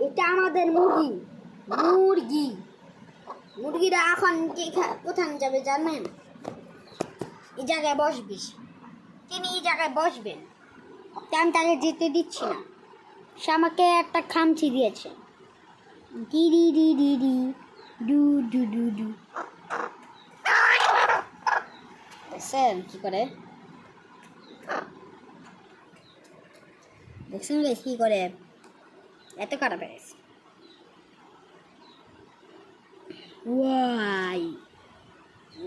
এটা আমাদের মুরগি। মুরগি মুরগিরা এখন কোথায় যাবে জানেন? এই জায়গায় বসবি, তিনি এই জায়গায় বসবেন। আমি তাকে যেতে দিচ্ছি না, সে আমাকে একটা খামচি দিয়েছে। DD DD D do do do do. দেখছেন কি করে? দেখছেন কি করে? এত খারাপ হয়ে গেছে। ওয়াই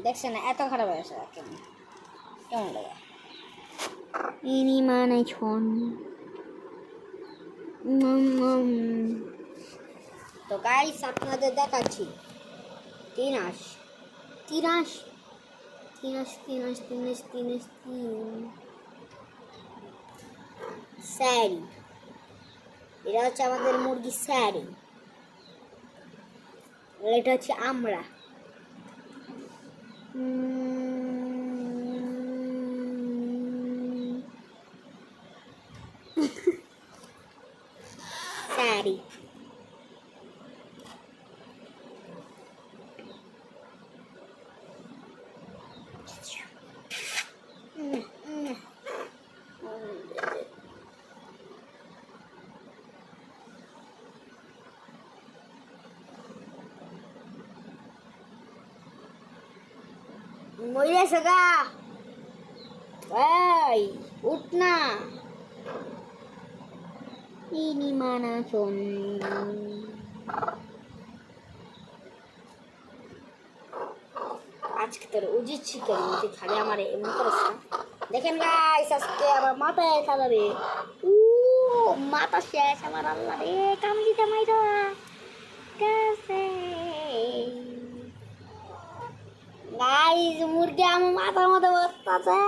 দেখছেন এত খারাপ হয়ে গেছে। কেমন লাগে? ইনি মানে ছন। তো গাইস আপনাদের দেখাচ্ছি তিনাস তিনাস তিনাস তিনাস তিনাস তিনাস স্যারি। এটা হচ্ছে আমাদের মুরগি স্যারি, এটা হচ্ছে আমরা। স্যারি মরে সগা। এই উঠ না। ইনি মানা চন। আজকে তোর উচিত শিখে তুই খালি আমার এমনি করিস না। দেখেন গাইস আজকে আমার মাথায় খাবে। মাথা শেষ আমার। আল্লাহ রে কামড়িতে মাইরা গেছে। গাইস মুরগি আমার মাথার মধ্যে বসতেছে।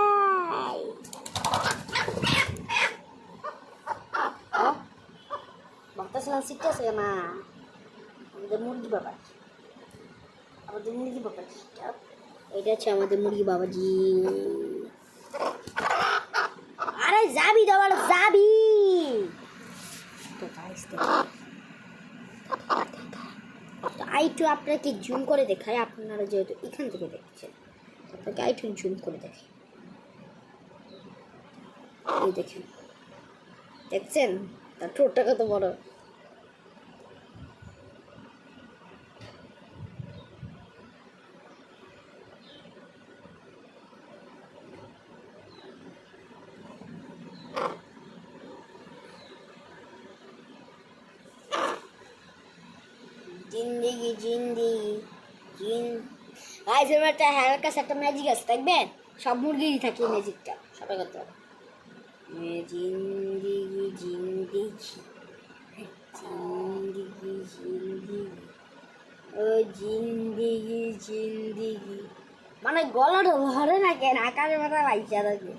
বসতেছিলাম শিখতেছে না আমাদের মুরগি বাবা। আমাদের মুরগি বাবা এটা হচ্ছে আমাদের মুরগি বাবাজি। আরে যাবি দেওয়ার যাবি তো গাইস আইটু আপনাকে জুম করে দেখায়। আপনারা যেহেতু এখান থেকে দেখছেন আপনাকে আইটু জুম করে দেখায়। এই দেখেন, দেখছেন তার ঠোঁটটা কত বড়। জিন্দিগি জিন্দিগি গাইস এর একটা হালকা একটা ম্যাজিক আছে দেখবেন। সব মুরগিরই থাকে ম্যাজিকটা, সবাই করতে পারে। জিন্দিগি জিন্দিগি জিন্দিগি জিন্দিগি ও জিন্দিগি জিন্দিগি মানে গলাটা ধরে না কেন আকাশের মাথা বাইচা থাকে।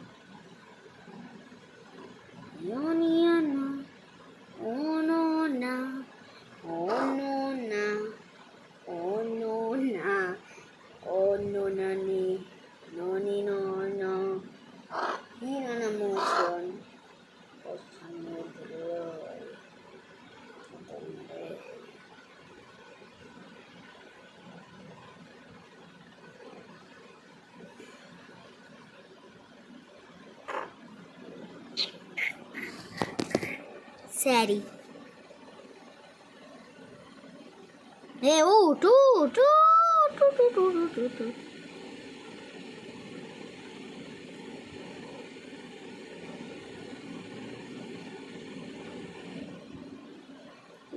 স্যারি এ ও টু টু টু টু টু টু টু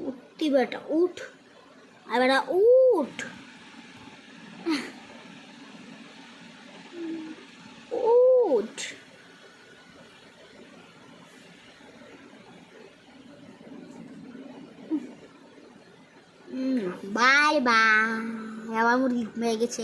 উঠতি বেটা উঠ, আর বেটা উঠ উঠ। Bye bye. আমার মুরগি ঘুমিয়ে গেছে।